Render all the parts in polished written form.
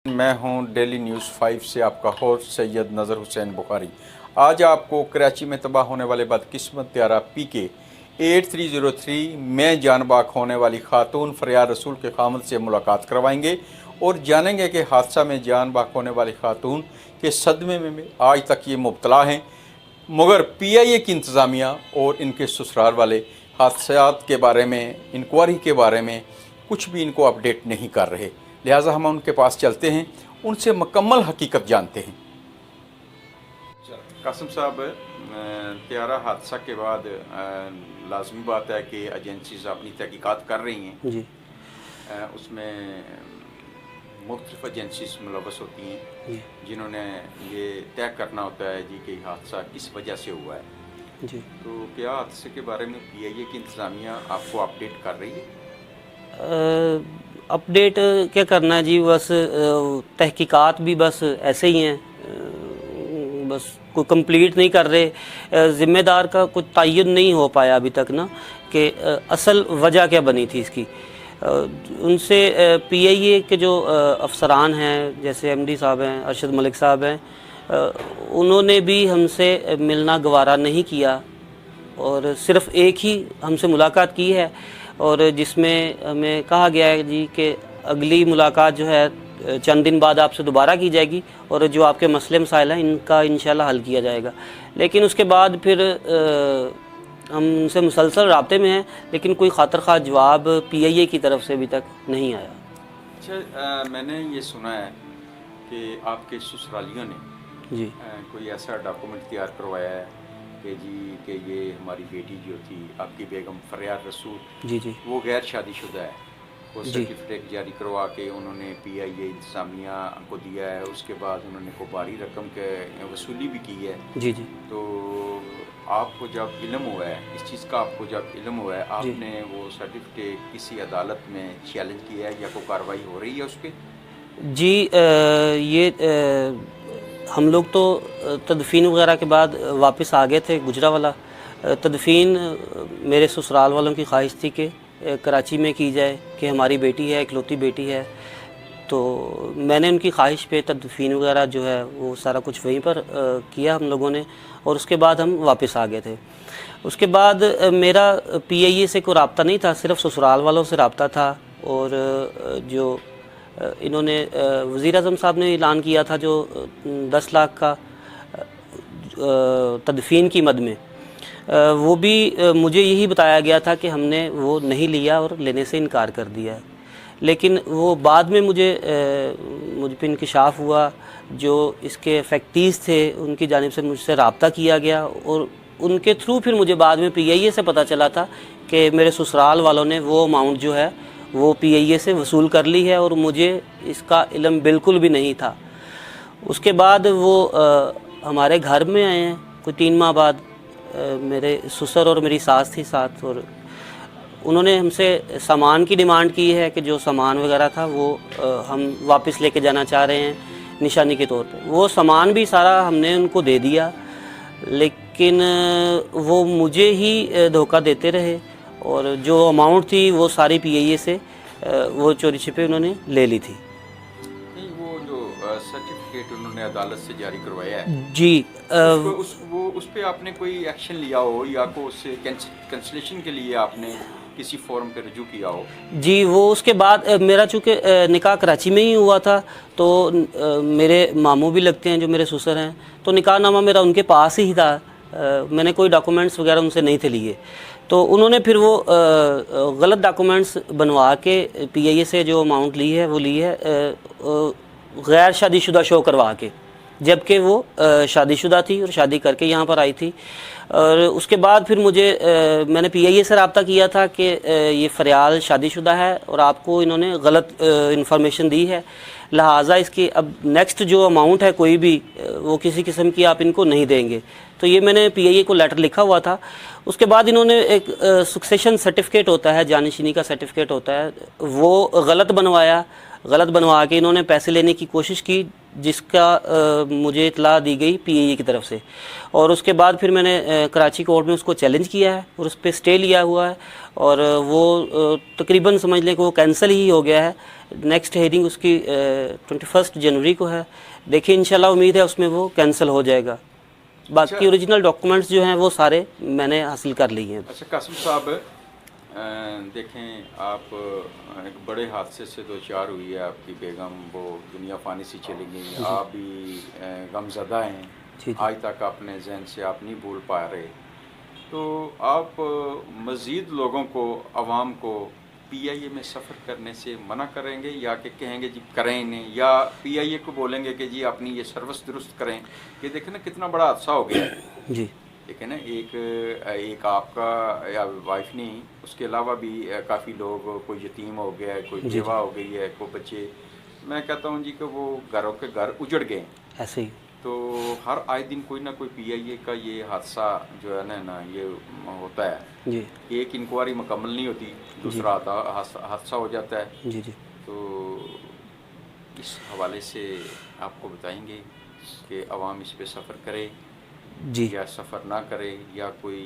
میں ہوں daily news 5 سے آپ کا ہوسٹ سید نظر حسین بخاری۔ آج آپ کو کراچی میں تباہ ہونے والے بدقسمت طیارہ PK-8303 میں جان باک ہونے والی خاتون فریار رسول کے خامد سے ملاقات کروائیں گے اور جانیں گے کہ حادثہ میں جان باک ہونے والی خاتون کے صدمے میں آج تک یہ مبتلا ہیں، مگر PIA کی انتظامیہ اور ان کے سسرال والے حادثات کے بارے میں، انکوائری کے بارے میں کچھ بھی ان کو اپڈیٹ نہیں کر رہے، لہٰذا ہم ان کے پاس چلتے ہیں، ان سے مکمل حقیقت جانتے ہیں۔ قاسم صاحب، طیارہ حادثہ کے بعد لازمی بات ہے کہ ایجنسیز اپنی تحقیقات کر رہی ہیں جی، اس میں مختلف ایجنسیز ملوث ہوتی ہیں جنہوں نے یہ طے کرنا ہوتا ہے کہ یہ حادثہ کس وجہ سے ہوا ہے۔ جی، تو کیا حادثے کے بارے میں PIA کی انتظامیہ آپ کو اپڈیٹ کر رہی ہے؟ اپڈیٹ کیا کرنا ہے جی، بس تحقیقات بھی بس ایسے ہی ہیں، بس کوئی کمپلیٹ نہیں کر رہے، ذمہ دار کا کچھ تعین نہیں ہو پایا ابھی تک نا کہ اصل وجہ کیا بنی تھی اس کی۔ ان سے PIA کے جو افسران ہیں جیسے MD صاحب ہیں، ارشد ملک صاحب ہیں، انہوں نے بھی ہم سے ملنا گوارا نہیں کیا اور صرف ایک ہی ہم سے ملاقات کی ہے، اور جس میں ہمیں کہا گیا ہے جی کہ اگلی ملاقات جو ہے چند دن بعد آپ سے دوبارہ کی جائے گی اور جو آپ کے مسئلے مسائل ہیں ان کا انشاءاللہ حل کیا جائے گا۔ لیکن اس کے بعد پھر ہم ان سے مسلسل رابطے میں ہیں، لیکن کوئی خاطر خواہ جواب PIA کی طرف سے ابھی تک نہیں آیا۔ اچھا، میں نے یہ سنا ہے کہ آپ کے سسرالیوں نے جی، کوئی ایسا ڈاکومنٹ تیار کروایا ہے کہ یہ ہماری بیٹی جو تھی آپ کی بیگم فریار رسول، جی، جی، وہ غیر شادی شدہ ہے، وہ جی، سرٹیفکیٹ جاری کروا کے انہوں نے PIA انتظامیہ کو دیا ہے، اس کے بعد انہوں نے کوئی باری رقم کے وصولی بھی کی ہے۔ جی، جی، تو آپ کو جب علم ہوا ہے اس چیز کا، آپ کو جب علم ہوا ہے، آپ جی، نے وہ سرٹیفکیٹ کسی عدالت میں چیلنج کیا ہے یا کوئی کارروائی ہو رہی ہے اس پہ؟ جی، یہ ہم لوگ تو تدفین وغیرہ کے بعد واپس آ گئے تھے گجرانوالہ۔ تدفین میرے سسرال والوں کی خواہش تھی کہ کراچی میں کی جائے کہ ہماری بیٹی ہے، اکلوتی بیٹی ہے، تو میں نے ان کی خواہش پہ تدفین وغیرہ جو ہے وہ سارا کچھ وہیں پر کیا ہم لوگوں نے، اور اس کے بعد ہم واپس آ گئے تھے۔ اس کے بعد میرا PIA سے کوئی رابطہ نہیں تھا، صرف سسرال والوں سے رابطہ تھا، اور جو انہوں نے وزیر اعظم صاحب نے اعلان کیا تھا جو 10 لاکھ کا تدفین کی مد میں، وہ بھی مجھے یہی بتایا گیا تھا کہ ہم نے وہ نہیں لیا اور لینے سے انکار کر دیا ہے۔ لیکن وہ بعد میں مجھے پہ انکشاف ہوا، جو اس کے فیکٹریز تھے ان کی جانب سے مجھ سے رابطہ کیا گیا، اور ان کے تھرو پھر مجھے بعد میں PIA سے پتہ چلا تھا کہ میرے سسرال والوں نے وہ اماؤنٹ جو ہے وہ PIA سے وصول کر لی ہے، اور مجھے اس کا علم بالکل بھی نہیں تھا۔ اس کے بعد وہ ہمارے گھر میں آئے ہیں کوئی 3 ماہ بعد، میرے سسر اور میری ساس تھی ساتھ، اور انہوں نے ہم سے سامان کی ڈیمانڈ کی ہے کہ جو سامان وغیرہ تھا وہ ہم واپس لے کے جانا چاہ رہے ہیں نشانی کے طور پہ۔ وہ سامان بھی سارا ہم نے ان کو دے دیا، لیکن وہ مجھے ہی دھوکہ دیتے رہے، اور جو اماؤنٹ تھی وہ ساری PIA سے وہ چوری چھپے انہوں نے لے لی تھی۔ نہیں، وہ جو سرٹیفکیٹ انہوں نے عدالت سے جاری کروایا ہے، جی، اس پہ آپ نے کوئی ایکشن لیا ہو یا کو اس سے کینسلیشن کے لیے آپ نے کسی فورم پہ رجوع کیا ہو؟ جی، وہ اس کے بعد میرا چونکہ نکاح کراچی میں ہی ہوا تھا، تو میرے ماموں بھی لگتے ہیں جو میرے سسر ہیں، تو نکاح نامہ میرا ان کے پاس ہی تھا، میں نے کوئی ڈاکومنٹس وغیرہ ان سے نہیں تھے لیے، تو انہوں نے پھر وہ غلط ڈاکومنٹس بنوا کے PIA سے جو اماؤنٹ لی ہے وہ لی ہے غیر شادی شدہ شو کروا کے، جبکہ وہ شادی شدہ تھی اور شادی کر کے یہاں پر آئی تھی۔ اور اس کے بعد پھر مجھے میں نے PIA سے رابطہ کیا تھا کہ یہ فریال شادی شدہ ہے اور آپ کو انہوں نے غلط انفارمیشن دی ہے، لہٰذا اس کی اب نیکسٹ جو اماؤنٹ ہے کوئی بھی وہ کسی قسم کی آپ ان کو نہیں دیں گے. تو یہ میں نے PIA کو لیٹر لکھا ہوا تھا. اس کے بعد انہوں نے ایک سکسیشن سرٹیفکیٹ ہوتا ہے، جانشینی کا سرٹیفکیٹ ہوتا ہے، وہ غلط بنوا کے انہوں نے پیسے لینے کی کوشش کی، جس کا مجھے اطلاع دی گئی PIA کی طرف سے. اور اس کے بعد پھر میں نے کراچی کورٹ میں اس کو چیلنج کیا ہے اور اس پہ سٹے لیا ہوا ہے، اور وہ تقریباً سمجھ لیں کہ وہ کینسل ہی ہو گیا ہے. نیکسٹ ہیئرنگ اس کی 21 جنوری کو ہے. دیکھیں انشاءاللہ امید ہے اس میں وہ کینسل ہو جائے گا. باقی اوریجنل ڈاکومنٹس جو ہیں وہ سارے میں نے حاصل کر لی ہیں. اچھا قاسم صاحب، دیکھیں آپ ایک بڑے حادثے سے دو چار ہوئی ہے، آپ کی بیگم وہ دنیا فانی سے چلی گئی، آپ بھی غم زدہ ہیں، آج تک اپنے ذہن سے آپ نہیں بھول پا رہے. تو آپ مزید لوگوں کو، عوام کو PIA میں سفر کرنے سے منع کریں گے، یا کہ کہیں گے جی کریں نہیں، یا PIA کو بولیں گے کہ جی اپنی یہ سروس درست کریں؟ یہ دیکھیں نا کتنا بڑا حادثہ ہو گیا ہے. جی دیکھیں نا ایک آپ کا یا وائف نہیں، اس کے علاوہ بھی کافی لوگ، کوئی یتیم ہو گیا ہے، کوئی بیوہ ہو گئی ہے، کوئی بچے، میں کہتا ہوں جی کہ وہ گھروں کے گھر اجڑ گئے ایسے ہی. تو ہر آئے دن کوئی نہ کوئی PIA کا یہ حادثہ جو ہے نا یہ ہوتا ہے. جی ایک انکوائری مکمل نہیں ہوتی، دوسرا حادثہ ہو جاتا ہے. جی جی تو اس حوالے سے آپ کو بتائیں گے کہ عوام اس پہ سفر کرے جی یا سفر نہ کرے، یا کوئی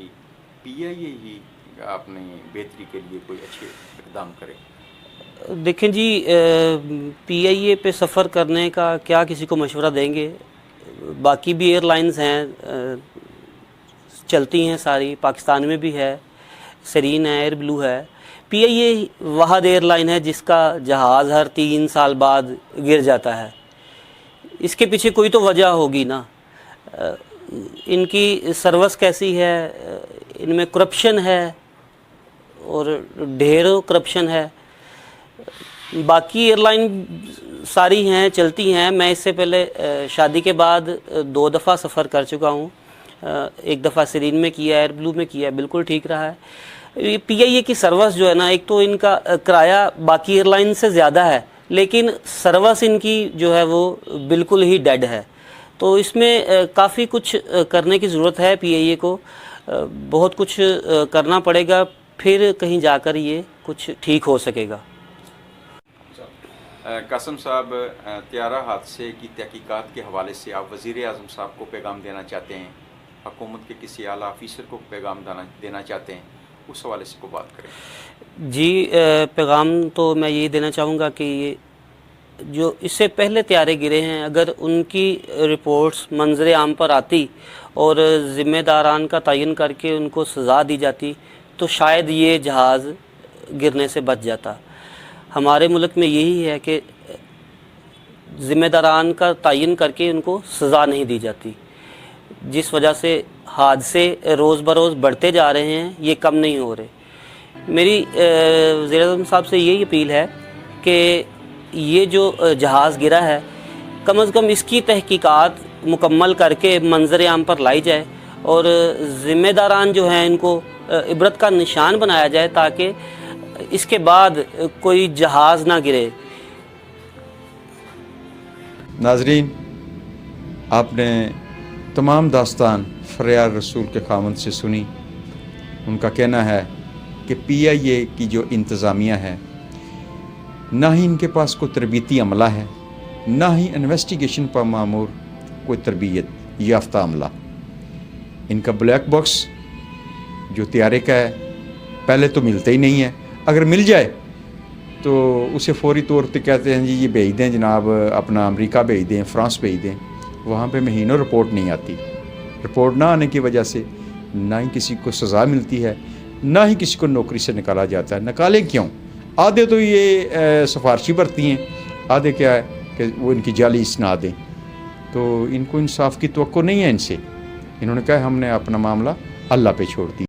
PIA ہی اپنی بہتری کے لیے کوئی اچھے اقدام کرے؟ دیکھیں جی، PIA پہ سفر کرنے کا کیا کسی کو مشورہ دیں گے. باقی بھی ایئر لائنز ہیں، چلتی ہیں ساری، پاکستان میں بھی ہے، سرین ہے، ایئر بلو ہے. PIA واحد ایئر لائن ہے جس کا جہاز ہر 3 سال بعد گر جاتا ہے. اس کے پیچھے کوئی تو وجہ ہوگی نا. ان کی سروس کیسی ہے، ان میں کرپشن ہے اور ڈھیروں کرپشن ہے. باقی ایئر لائن ساری ہیں، چلتی ہیں. میں اس سے پہلے شادی کے بعد 2 دفعہ سفر کر چکا ہوں. ایک دفعہ سرین میں کیا، ایئر بلو میں کیا، بالکل ٹھیک رہا ہے. PIA کی سروس جو ہے نا، ایک تو ان کا کرایہ باقی ایئر لائن سے زیادہ ہے، لیکن سروس ان کی جو ہے وہ بالکل ہی ڈیڈ ہے. تو اس میں کافی کچھ کرنے کی ضرورت ہے. PIA کو بہت کچھ کرنا پڑے گا، پھر کہیں جا کر یہ کچھ ٹھیک ہو سکے گا. قاسم صاحب، طیارہ حادثے کی تحقیقات کے حوالے سے آپ وزیر اعظم صاحب کو پیغام دینا چاہتے ہیں، حکومت کے کسی اعلیٰ آفیسر کو پیغام دینا چاہتے ہیں، اس حوالے سے کو بات کریں. جی، پیغام تو میں یہی دینا چاہوں گا کہ یہ جو اس سے پہلے طیارے گرے ہیں، اگر ان کی رپورٹس منظر عام پر آتی اور ذمہ داران کا تعین کر کے ان کو سزا دی جاتی تو شاید یہ جہاز گرنے سے بچ جاتا. ہمارے ملک میں یہی ہے کہ ذمہ داران کا تعین کر کے ان کو سزا نہیں دی جاتی، جس وجہ سے حادثے روز بروز بڑھتے جا رہے ہیں، یہ کم نہیں ہو رہے. میری وزیر اعظم صاحب سے یہی اپیل ہے کہ یہ جو جہاز گرا ہے، کم از کم اس کی تحقیقات مکمل کر کے منظر عام پر لائی جائے اور ذمہ داران جو ہیں ان کو عبرت کا نشان بنایا جائے، تاکہ اس کے بعد کوئی جہاز نہ گرے. ناظرین، آپ نے تمام داستان فریال رسول کے خاوند سے سنی. ان کا کہنا ہے کہ PIA کی جو انتظامیہ ہے، نہ ہی ان کے پاس کوئی تربیتی عملہ ہے، نہ ہی انویسٹیگیشن پر مامور کوئی تربیت یافتہ عملہ. ان کا بلیک باکس جو طیارے کا ہے پہلے تو ملتا ہی نہیں ہے. اگر مل جائے تو اسے فوری طور پہ کہتے ہیں جی یہ بھیج دیں جناب، اپنا امریکہ بھیج دیں، فرانس بھیج دیں. وہاں پہ مہینوں رپورٹ نہیں آتی. رپورٹ نہ آنے کی وجہ سے نہ ہی کسی کو سزا ملتی ہے، نہ ہی کسی کو نوکری سے نکالا جاتا ہے. نکالیں کیوں؟ آدھے تو یہ سفارشی بھرتی ہیں، آدھے کیا ہے کہ وہ ان کی جعلی اسنادیں. تو ان کو انصاف کی توقع نہیں ہے ان سے. انہوں نے کہا ہم نے اپنا معاملہ اللہ پہ چھوڑ دیا.